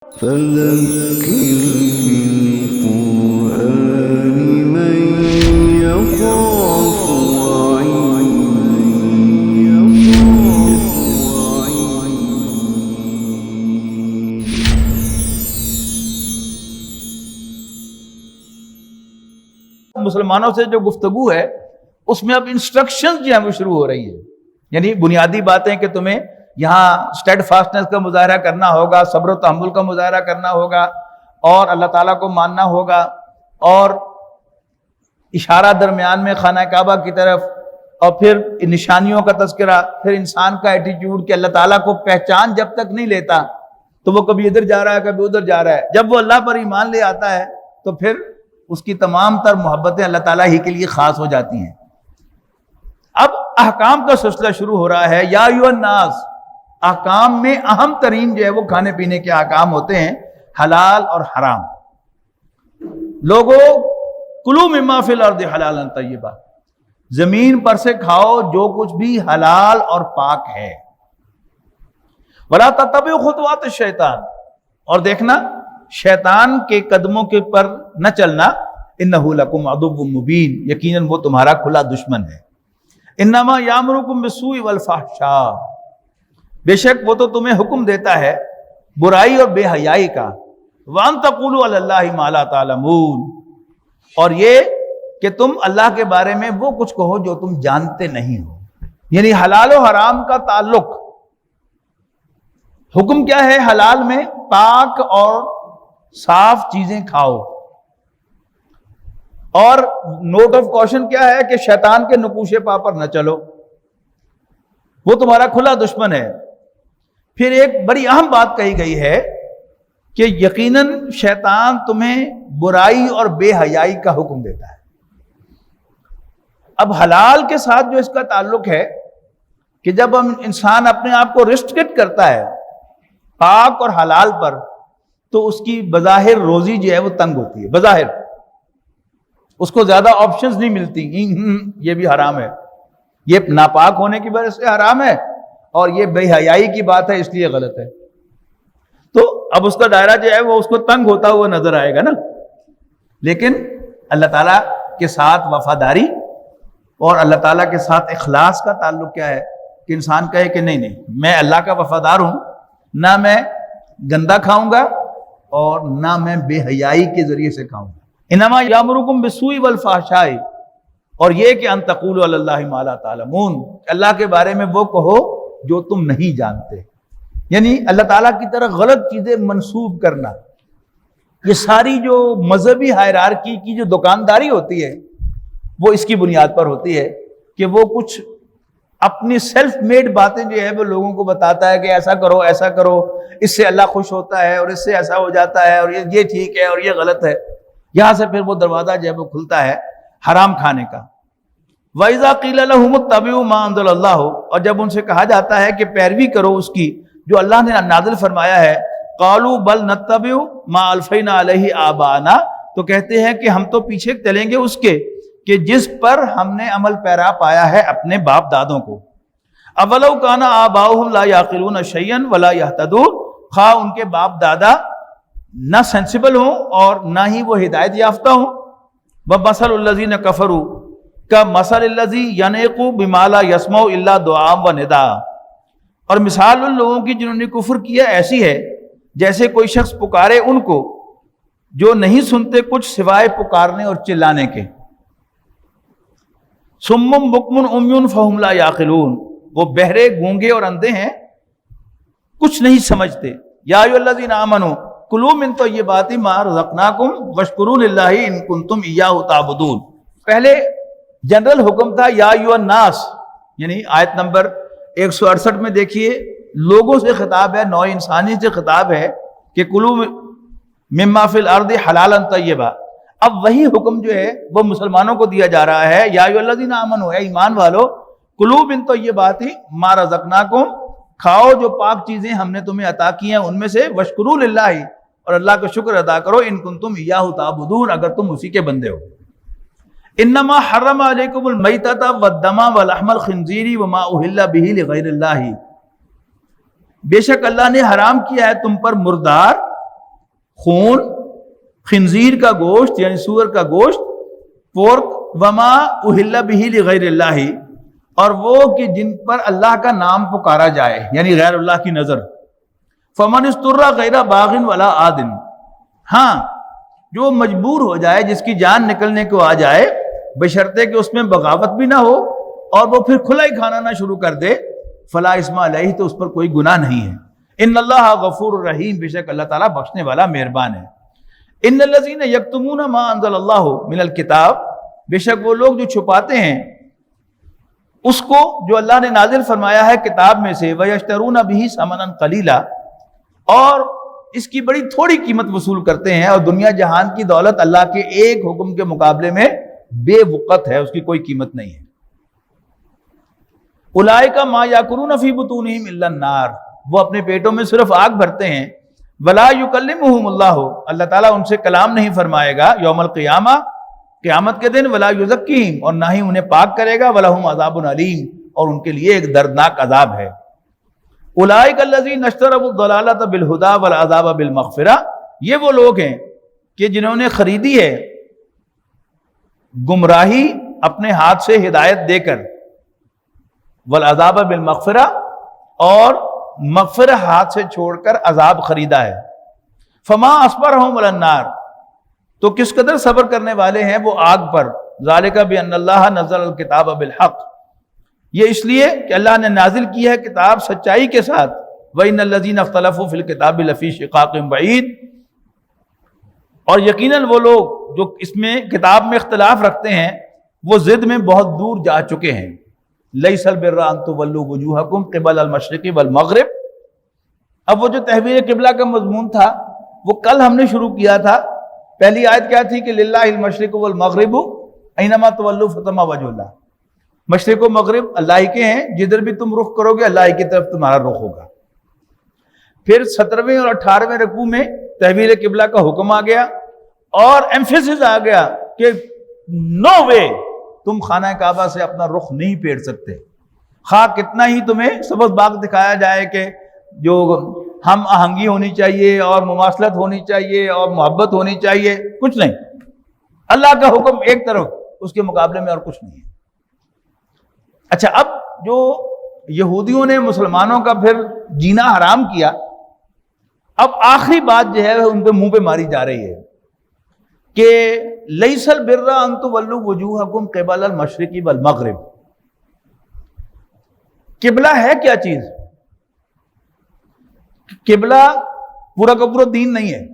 فذكر بالقرآن من يخاف مسلمانوں سے جو گفتگو ہے اس میں اب انسٹرکشن جو ہیں وہ شروع ہو رہی ہے، یعنی بنیادی باتیں کہ تمہیں یہاں اسٹیڈ فاسٹنس کا مظاہرہ کرنا ہوگا، صبر و تحمل کا مظاہرہ کرنا ہوگا، اور اللہ تعالیٰ کو ماننا ہوگا، اور اشارہ درمیان میں خانہ کعبہ کی طرف، اور پھر نشانیوں کا تذکرہ، پھر انسان کا ایٹیٹیوڈ کہ اللہ تعالیٰ کو پہچان جب تک نہیں لیتا تو وہ کبھی ادھر جا رہا ہے کبھی ادھر جا رہا ہے، جب وہ اللہ پر ایمان لے آتا ہے تو پھر اس کی تمام تر محبتیں اللہ تعالیٰ ہی کے لیے خاص ہو جاتی ہیں۔ اب احکام کا سلسلہ شروع ہو رہا ہے۔ یا ایھا الناس، احکام میں اہم ترین جو ہے وہ کھانے پینے کے احکام ہوتے ہیں، حلال اور حرام۔ لوگوں کلوا مما فی الارض حلالا طیبا، زمین پر سے کھاؤ جو کچھ بھی حلال اور پاک ہے۔ ولا تتبعوا خطوات الشیطان، اور دیکھنا شیطان کے قدموں کے پر نہ چلنا، انہ لکم عدو مبین، یقیناً وہ تمہارا کھلا دشمن ہے۔ انما یامرکم بالسوء والفحشاء، بے شک وہ تو تمہیں حکم دیتا ہے برائی اور بے حیائی کا، وان تقولوا علی اللہ ما لا تعلمون، اور یہ کہ تم اللہ کے بارے میں وہ کچھ کہو جو تم جانتے نہیں ہو۔ یعنی حلال و حرام کا تعلق، حکم کیا ہے؟ حلال میں پاک اور صاف چیزیں کھاؤ، اور نوٹ آف کوشن کیا ہے کہ شیطان کے نقوش پا پر نہ چلو، وہ تمہارا کھلا دشمن ہے۔ پھر ایک بڑی اہم بات کہی گئی ہے کہ یقیناً شیطان تمہیں برائی اور بے حیائی کا حکم دیتا ہے۔ اب حلال کے ساتھ جو اس کا تعلق ہے کہ جب انسان اپنے آپ کو ریسٹرکٹ کرتا ہے پاک اور حلال پر تو اس کی بظاہر روزی جو ہے وہ تنگ ہوتی ہے، بظاہر اس کو زیادہ آپشنز نہیں ملتی، یہ بھی حرام ہے، یہ ناپاک ہونے کی وجہ سے حرام ہے، اور یہ بے حیائی کی بات ہے اس لیے غلط ہے۔ تو اب اس کا دائرہ جو ہے وہ اس کو تنگ ہوتا ہوا نظر آئے گا نا۔ لیکن اللہ تعالیٰ کے ساتھ وفاداری اور اللہ تعالیٰ کے ساتھ اخلاص کا تعلق کیا ہے کہ انسان کہے کہ نہیں نہیں، میں اللہ کا وفادار ہوں، نہ میں گندا کھاؤں گا اور نہ میں بے حیائی کے ذریعے سے کھاؤں گا۔ انما یامرکم بالسوء والفحشاء، اور یہ کہ ان تقولوا علی اللہ ما لا تعلمون، اللہ کے بارے میں وہ کہو جو تم نہیں جانتے، یعنی اللہ تعالیٰ کی طرح غلط چیزیں منسوب کرنا۔ یہ ساری جو مذہبی ہائرارکی کی جو دکانداری ہوتی ہے وہ اس کی بنیاد پر ہوتی ہے کہ وہ کچھ اپنی سیلف میڈ باتیں جو ہے وہ لوگوں کو بتاتا ہے کہ ایسا کرو ایسا کرو، اس سے اللہ خوش ہوتا ہے، اور اس سے ایسا ہو جاتا ہے، اور یہ ٹھیک ہے اور یہ غلط ہے۔ یہاں سے پھر وہ دروازہ جو ہے وہ کھلتا ہے حرام کھانے کا۔ وَإِذَا قِيلَ لَهُمُ اتَّبِعُوا مَا أَنزَلَ اللَّهُ، اور جب ان سے کہا جاتا ہے کہ پیروی کرو اس کی جو اللہ نے نازل فرمایا ہے، قَالُوا بَلْ نَتَّبِعُ مَا أَلْفَيْنَا عَلَيْهِ آبَاءَنَا، تو کہتے ہیں کہ ہم تو پیچھے چلیں گے اس کے کہ جس پر ہم نے عمل پیرا پایا ہے اپنے باپ دادوں کو۔ اَوَلَوْ كَانَ آبَاؤُهُمْ لَا يَعْقِلُونَ شَيْئًا وَلَا يَهْتَدُونَ، خواہ ان کے باپ دادا نہ سینسیبل ہوں اور نہ ہی وہ ہدایت یافتہ ہوں۔ وَمَثَلُ الَّذِينَ كَفَرُوا كَمَثَلِ الَّذِي يَنْعِقُ بِمَا لَا يَسْمَعُ إِلَّا دُعَاءً وَنِدَاءً، اور مثال ان لوگوں کی جنہوں نے کفر کیا ایسی ہے جیسے کوئی شخص پکارے ان کو جو نہیں سنتے کچھ سوائے پکارنے اور چلانے کے۔ صُمٌّ بُكْمٌ عُمْيٌ فَهُمْ لَا يَعْقِلُونَ، وہ بہرے گونگے اور اندھے ہیں، کچھ نہیں سمجھتے۔ یا ایھا الذین آمنوا کلوا من طیبات ما رزقناکم واشکروا للہ ان کنتم ایاہ تعبدون۔ پہلے جنرل حکم تھا یا ایھا الناس، یعنی آیت نمبر 168 میں دیکھیے لوگوں سے خطاب ہے، نوع انسانی سے خطاب ہے کہ کلوا مما فی الارض حلالا طیبا۔ اب وہی حکم جو ہے وہ مسلمانوں کو دیا جا رہا ہے، یا ایھا الذین آمنوا، اے ایمان والو، کلوا من طیبات ما رزقناکم، کھاؤ جو پاک چیزیں ہم نے تمہیں عطا کی ہیں ان میں سے، واشکروا للہ، اور اللہ کا شکر ادا کرو، ان کنتم ایاہ تعبدون، اگر تم اسی کے بندے ہو۔ انما حرم علیکم المیتۃ والدم ولحم الخنزیر وما اہل بہ لغیر اللہ، بے شک اللہ نے حرام کیا ہے تم پر مردار خون، خنزیر کا گوشت یعنی سور کا گوشت، پورک، وما اہل بہ لغیر اللہ، اور وہ کہ جن پر اللہ کا نام پکارا جائے یعنی غیر اللہ کی نظر. فمن استر غیر باغ ولا عاد، ہاں جو مجبور ہو جائے، جس کی جان نکلنے کو آ جائے، بشرطے کہ اس میں بغاوت بھی نہ ہو اور وہ پھر کھلا ہی کھانا نہ شروع کر دے، فلا اسم علیہ، تو اس پر کوئی گناہ نہیں ہے. ان اللہ غفور الرحیم، بے شک اللہ تعالیٰ بخشنے والا مہربان ہے. ان الذین یکتمون ما انزل اللہ من الکتاب، بے شک وہ لوگ جو چھپاتے ہیں اس کو جو اللہ نے نازل فرمایا ہے کتاب میں سے، وَيَشْتَرُونَ بِهِ ثَمَنًا قَلِيلًا، اور اس کی بڑی تھوڑی قیمت وصول کرتے ہیں، اور دنیا جہان کی دولت اللہ کے ایک حکم کے مقابلے میں بے وقت ہے، اس کی کوئی قیمت نہیں ہے. اولئک ما یاکلون فی بطونہم الا النار، وہ اپنے پیٹوں میں صرف آگ بھرتے ہیں. ولا یکلمہم اللہ، اللہ تعالیٰ ان سے کلام نہیں فرمائے گا یوم القیامہ، قیامت کے دن. ولا یزکیہم، اور نہ ہی انہیں پاک کرے گا. ولہم عذاب علیم، اور ان کے لیے ایک دردناک عذاب ہے. اولئک الذین اشتروا الضلالۃ بالہدی والعذاب بالمغفرہ، یہ وہ لوگ ہیں کہ جنہوں نے خریدی ہے گمراہی اپنے ہاتھ سے ہدایت دے کر، والعذاب بالمغفرہ، اور مغفرہ ہاتھ سے چھوڑ کر عذاب خریدا ہے. فما اصبرہم علی النار، تو کس قدر صبر کرنے والے ہیں وہ آگ پر. ذالک بان اللہ نزل الکتاب بالحق، یہ اس لیے کہ اللہ نے نازل کی ہے کتاب سچائی کے ساتھ. وَإِنَّ الَّذِينَ اخْتَلَفُوا فِي الْكِتَابِ لَفِي شِقَاقٍ بَعِيدٍ، اور یقیناً وہ لوگ جو اس میں کتاب میں اختلاف رکھتے ہیں وہ ضد میں بہت دور جا چکے ہیں. لَيْسَ الْبِرَّ أَن تُوَلُّوا وُجُوهَكُمْ قِبَلَ الْمَشْرِقِ وَالْمَغْرِبِ، اب وہ جو تحویل قبلہ کا مضمون تھا وہ کل ہم نے شروع کیا تھا. پہلی آیت کیا تھی کہ للہ المشرق والمغرب اینما تولوا فثم وجہ اللہ، مشرق و مغرب اللہ ہی کے ہیں، جدھر بھی تم رخ کرو گے اللہ ہی کی طرف تمہارا رخ ہوگا. پھر 17ویں اور 18ویں رکوع میں تحویل قبلہ کا حکم آ گیا اور ایمفیسس آ گیا کہ نو وے، تم خانہ کعبہ سے اپنا رخ نہیں پھیر سکتے، خواہ کتنا ہی تمہیں سبز باغ دکھایا جائے کہ جو ہم آہنگی ہونی چاہیے اور مماثلت ہونی چاہیے اور محبت ہونی چاہیے، کچھ نہیں. اللہ کا حکم ایک طرف، اس کے مقابلے میں اور کچھ نہیں ہے. اچھا، اب جو یہودیوں نے مسلمانوں کا پھر جینا حرام کیا، اب آخری بات جو ہے ان پہ منہ پہ ماری جا رہی ہے کہ لیس البر ان تولوا وجوہکم قبل المشرق والمغرب. قبلہ ہے کیا چیز؟ قبلہ پورا کا پورا دین نہیں ہے،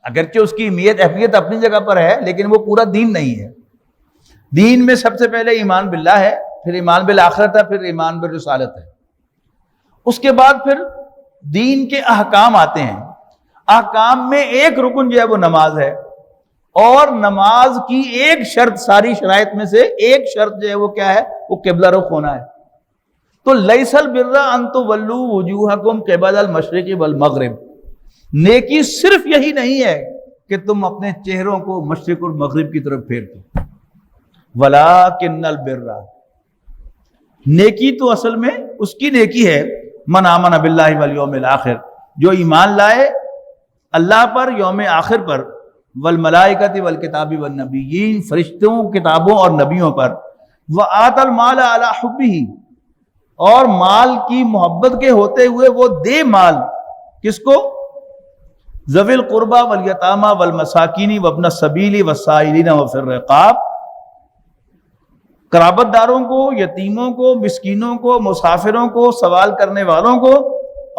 اگرچہ اس کی اہمیت اپنی جگہ پر ہے لیکن وہ پورا دین نہیں ہے. دین میں سب سے پہلے ایمان باللہ ہے، پھر ایمان بالآخرت ہے، پھر ایمان بالرسالت ہے. اس کے بعد پھر دین کے احکام آتے ہیں. احکام میں ایک رکن جو ہے وہ نماز ہے، اور نماز کی ایک شرط، ساری شرائط میں سے ایک شرط جو ہے وہ کیا ہے؟ وہ قبلہ رخ ہونا ہے. تو لیس البر ان تولوا وجوہکم قبل المشرق والمغرب، نیکی صرف یہی نہیں ہے کہ تم اپنے چہروں کو مشرق اور مغرب کی طرف پھیر دو. ولکن البر، نیکی تو اصل میں اس کی نیکی ہے من آمن باللہ والیوم الآخر، جو ایمان لائے اللہ پر، یوم آخر پر، والملائکۃ والکتاب والنبیین، فرشتوں، کتابوں اور نبیوں پر، وآت المال علی حبہ، اور مال کی محبت کے ہوتے ہوئے وہ دے مال کس کو؟ ذوی القربى والیتامى والمساکین وابن السبیل والسائلین وفی الرقاب، قرابت داروں کو، یتیموں کو، مسکینوں کو، مسافروں کو، سوال کرنے والوں کو،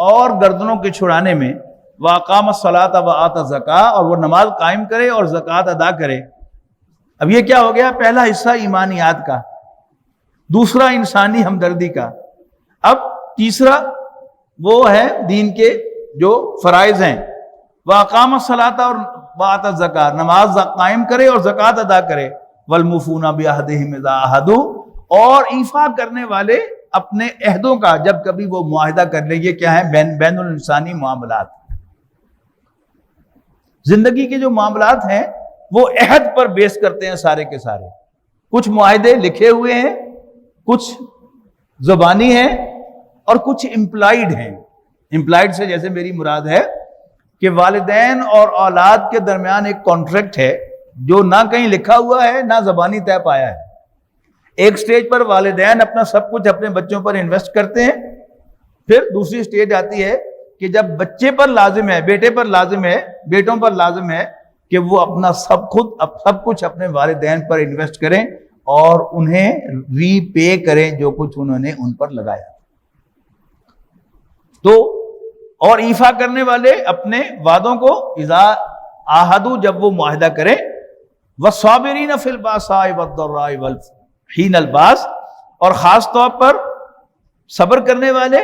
اور گردنوں کے چھڑانے میں. وَأَقَامَ الصَّلَاةَ وَآتَى الزَّكَاةَ، اور وہ نماز قائم کرے اور زکوٰۃ ادا کرے. اب یہ کیا ہو گیا؟ پہلا حصہ ایمانیات کا، دوسرا انسانی ہمدردی کا، اب تیسرا وہ ہے دین کے جو فرائض ہیں. وَأَقَامَ الصَّلَاةَ اور وَآتَى الزَّكَاةَ، نماز قائم کرے اور زکوٰۃ ادا کرے. وَالْمُوفُونَ بِعَهْدِهِمْ إِذَا عَاهَدُوا، اور ایفا کرنے والے اپنے عہدوں کا جب کبھی وہ معاہدہ کر لیں. یہ کیا ہے؟ بین الانسانی معاملات. زندگی کے جو معاملات ہیں وہ عہد پر بیس کرتے ہیں سارے کے سارے. کچھ معاہدے لکھے ہوئے ہیں، کچھ زبانی ہیں، اور کچھ امپلائڈ ہیں. امپلائڈ سے جیسے میری مراد ہے کہ والدین اور اولاد کے درمیان ایک کانٹریکٹ ہے جو نہ کہیں لکھا ہوا ہے نہ زبانی طے پایا ہے. ایک سٹیج پر والدین اپنا سب کچھ اپنے بچوں پر انویسٹ کرتے ہیں، پھر دوسری سٹیج آتی ہے کہ جب بچے پر لازم ہے، بیٹے پر لازم ہے، بیٹوں پر لازم ہے کہ وہ اپنا سب کچھ اپنے والدین پر انویسٹ کریں اور انہیں ری پے کریں جو کچھ انہوں نے ان پر لگایا. تو اور ایفا کرنے والے اپنے وعدوں کو اذا عاہدوا، جب وہ معاہدہ کریں، والصابرین فی الباساء والضراء حین الباس، اور خاص طور پر صبر کرنے والے.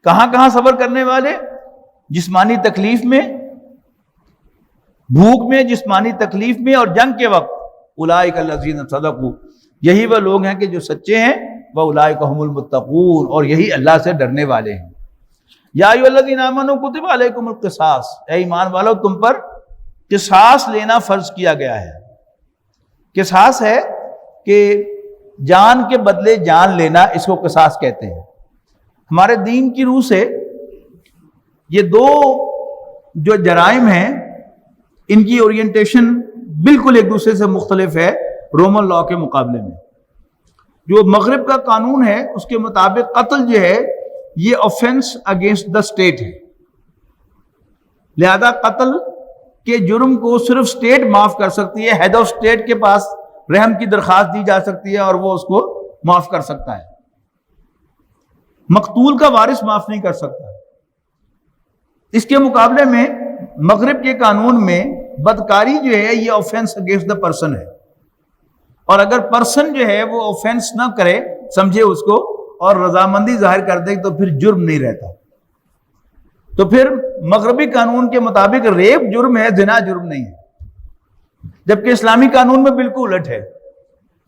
کہاں صبر کرنے والے؟ جسمانی تکلیف میں، بھوک میں، جسمانی تکلیف میں اور جنگ کے وقت. اولئک الذین صدقوا، یہی وہ لوگ ہیں کہ جو سچے ہیں. واولئک هم المتقون، اور یہی اللہ سے ڈرنے والے ہیں. یا ایھا الذین آمنوا کتب علیکم القصاص، اے ایمان والو تم پر قصاص لینا فرض کیا گیا ہے. قصاص ہے کہ جان کے بدلے جان لینا، اس کو قصاص کہتے ہیں. ہمارے دین کی روح سے یہ دو جو جرائم ہیں ان کی اورینٹیشن بالکل ایک دوسرے سے مختلف ہے رومن لا کے مقابلے میں. جو مغرب کا قانون ہے اس کے مطابق قتل جو ہے یہ آفینس اگینسٹ دا اسٹیٹ ہے، لہذا قتل کے جرم کو صرف اسٹیٹ معاف کر سکتی ہے. ہیڈ آف اسٹیٹ کے پاس رحم کی درخواست دی جا سکتی ہے اور وہ اس کو معاف کر سکتا ہے. مقتول کا وارث معاف نہیں کر سکتا. اس کے مقابلے میں مغرب کے قانون میں بدکاری جو ہے یہ آفینس اگینسٹ دا پرسن ہے، اور اگر پرسن جو ہے وہ آفینس نہ کرے، سمجھے اس کو اور رضامندی ظاہر کر دے تو پھر جرم نہیں رہتا. تو پھر مغربی قانون کے مطابق ریپ جرم ہے، زنا جرم نہیں ہے. جبکہ اسلامی قانون میں بالکل الٹ ہے.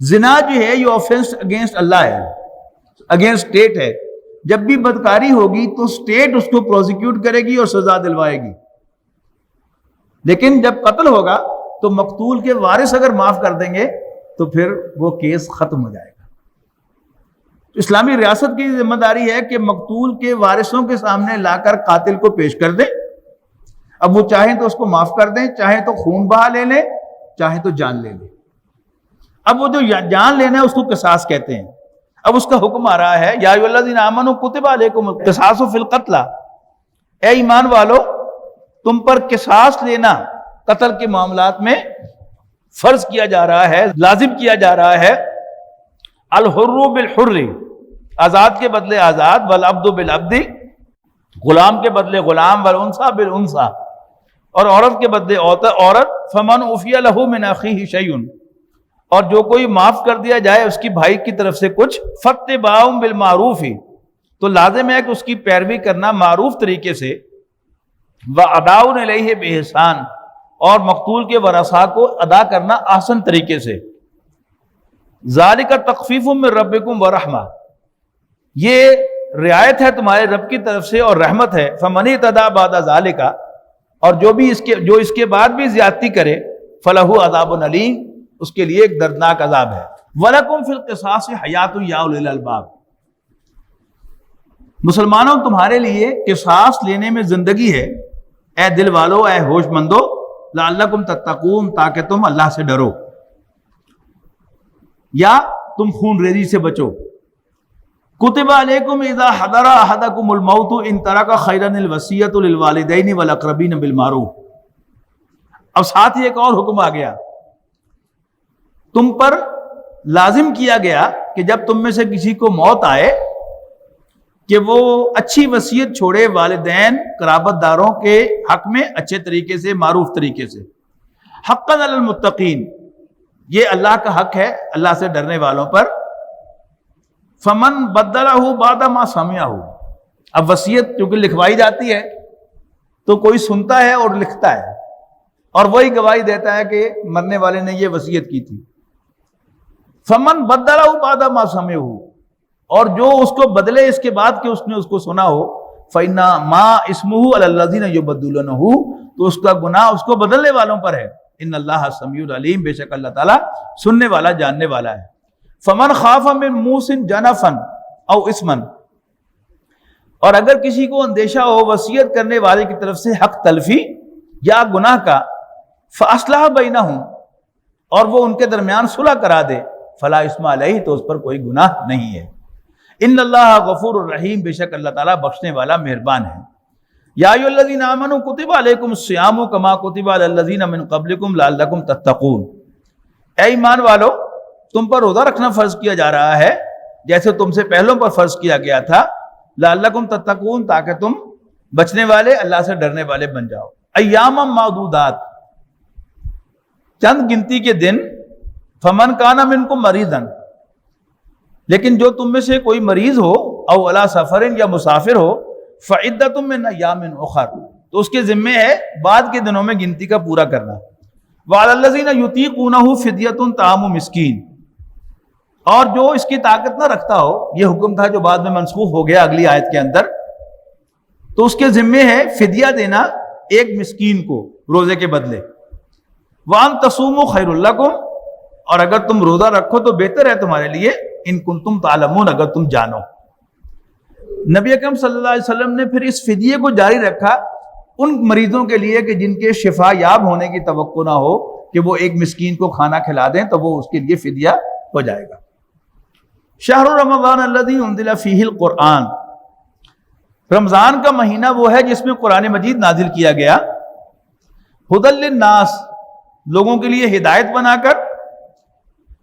زنا جو ہے یہ آفینس اگینسٹ اللہ ہے، اگینسٹ اسٹیٹ ہے. جب بھی بدکاری ہوگی تو اسٹیٹ اس کو پروزیکیوٹ کرے گی اور سزا دلوائے گی. لیکن جب قتل ہوگا تو مقتول کے وارث اگر معاف کر دیں گے تو پھر وہ کیس ختم ہو جائے گا. اسلامی ریاست کی ذمہ داری ہے کہ مقتول کے وارثوں کے سامنے لا کر قاتل کو پیش کر دیں. اب وہ چاہیں تو اس کو معاف کر دیں، چاہیں تو خون بہا لے لیں، چاہیں تو جان لے لیں. اب وہ جو جان لینا ہے اس کو قصاص کہتے ہیں. اب اس کا حکم آ رہا ہے، یا ایھا الذین آمنوا کتب علیکم القصاص فی القتلی، اے ایمان والو تم پر قصاص لینا قتل کے معاملات میں فرض کیا جا رہا ہے، لازم کیا جا رہا ہے. الحر بالحر، آزاد کے بدلے آزاد، والعبد بالعبد، غلام کے بدلے غلام، والانثی بالانثی، اور عورت کے بدلے عورت. فمن عفی لہ من اخیہ شیء، اور جو کوئی معاف کر دیا جائے اس کی بھائی کی طرف سے کچھ. فاتباع بالمعروف، تو لازم ہے کہ اس کی پیروی کرنا معروف طریقے سے. واداء الیہ باحسان، اور مقتول کے ورثاء کو ادا کرنا آسن طریقے سے. ذالک تخفیف من ربکم ورحمہ، یہ رعایت ہے تمہارے رب کی طرف سے اور رحمت ہے. فمن اعتدی بعد ذالک، اور جو اس کے بعد بھی زیادتی کرے، فلہ عذاب علیم، اس کے لیے ایک دردناک عذاب ہے. وَلَكُمْ فِي الْقِصَاصِ حَيَاةٌ يَا أُولِي الْأَلْبَابِ، مسلمانوں تمہارے لیے قصاص لینے میں زندگی ہے، اے دل والو، اے ہوش مندو. لعلکم تتقون، تاکہ تم اللہ سے ڈرو یا تم خون ریزی سے بچو. کتب علیکم اذا حضر احدکم الموت ان ترک خیرا الوصیۃ للوالدین والاقربین بالمعروف. اب ساتھ ہی ایک اور حکم آ گیا، تم پر لازم کیا گیا کہ جب تم میں سے کسی کو موت آئے کہ وہ اچھی وصیت چھوڑے والدین قرابت داروں کے حق میں اچھے طریقے سے، معروف طریقے سے. حقا علی المتقین، یہ اللہ کا حق ہے اللہ سے ڈرنے والوں پر. فمن بدلہ بعد ما سمعہ، اب وصیت چونکہ لکھوائی جاتی ہے تو کوئی سنتا ہے اور لکھتا ہے اور وہی گواہی دیتا ہے کہ مرنے والے نے یہ وصیت کی تھی. فمن بدلہ بعد ما سمعہ، اور جو اس کو بدلے اس کے بعد کہ اس نے اس کو سنا ہو، فإنما اسمہ علی الذین یبدلونہ، تو اس کا گناہ اس کو بدلنے والوں پر ہے. ان اللہ سمیع علیم، بے شک اللہ تعالیٰ سننے والا جاننے والا ہے. فمن خاف من موص جنفا او اثما، اور اگر کسی کو اندیشہ ہو وصیت کرنے والے کی طرف سے حق تلفی یا گناہ کا، فاصلح بینہم، اور وہ ان کے درمیان صلح کرا دے، فلا اثم علیہ، تو اس پر کوئی گناہ نہیں ہے۔ ان اللہ غفور الرحیم، بے شک اللہ تعالیٰ بخشنے والا مہربان ہے۔ یا ایھا الذین آمنوا کتب علیکم الصیام کما کتب علی الذین من قبلکم لعلکم تتقون، اے ایمان والو، تم پر روزہ رکھنا فرض کیا جا رہا ہے جیسے تم سے پہلوں پر فرض کیا گیا تھا، لعلکم تتقون، تاکہ تم بچنے والے، اللہ سے ڈرنے والے بن جاؤ۔ ایاما معدودات، چند گنتی کے دن، فمن کان منکم مریضا، لیکن جو تم میں سے کوئی مریض ہو، او علی سفر، یا مسافر ہو، فعدۃ من ایام اخر، تو اس کے ذمے ہے بعد کے دنوں میں گنتی کا پورا کرنا۔ وعلی الذین یطیقونہ فدیۃ طعام مسکین، اور جو اس کی طاقت نہ رکھتا ہو، یہ حکم تھا جو بعد میں منسوخ ہو گیا اگلی آیت کے اندر، تو اس کے ذمے ہے فدیہ دینا ایک مسکین کو روزے کے بدلے۔ وان تصوموا خیر لکم، اور اگر تم روزہ رکھو تو بہتر ہے تمہارے لیے، ان کنتم تعلمون، اگر تم جانو۔ نبی اکرم صلی اللہ علیہ وسلم نے پھر اس فدیے کو جاری رکھا ان مریضوں کے لیے کہ جن کے شفا یاب ہونے کی توقع نہ ہو کہ وہ ایک مسکین کو کھانا کھلا دیں، تو وہ اس کے لیے فدیہ ہو جائے گا۔ شہر رمضان الذی انزل فیہ القرآن، رمضان کا مہینہ وہ ہے جس میں قرآن مجید نازل کیا گیا، ھدی للناس، لوگوں کے لیے ہدایت بنا کر،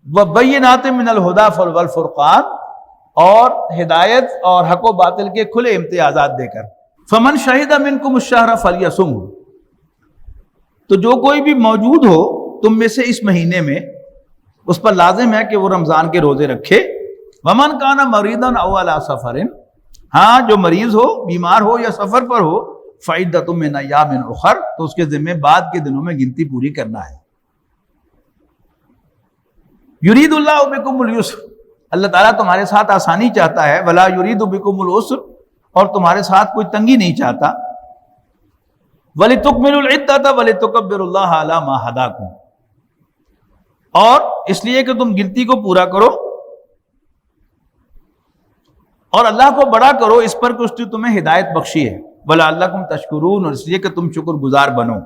وبینات من الہدی والفرقان، اور ہدایت اور حق و باطل کے کھلے امتیازات دے کر۔ فمن شہد منکم الشہر فلیصمہ، تو جو کوئی بھی موجود ہو تم میں سے اس مہینے میں، اس پر لازم ہے کہ وہ رمضان کے روزے رکھے۔ ومن کان مریضا او علی سفر، ہاں جو مریض ہو، بیمار ہو یا سفر پر ہو، فعدۃ من ایام اخر، تو اس کے ذمہ بعد کے دنوں میں گنتی پوری کرنا ہے۔ یرید اللہ بکم اليسر، اللہ تعالیٰ تمہارے ساتھ آسانی چاہتا ہے، ولا یرید بکم العسر، اور تمہارے ساتھ کوئی تنگی نہیں چاہتا۔ وَلِتُكْمِلُوا الْعِدَّةَ وَلِتُكَبِّرُوا اللَّهَ عَلَىٰ مَا هَدَاكُمْ، اور اس لیے کہ تم گنتی کو پورا کرو اور اللہ کو بڑا کرو اس پر کہ اس نے تمہیں ہدایت بخشی ہے، وَلَعَلَّكُمْ تَشْكُرُونَ، اور اس لیے کہ تم شکر گزار بنو۔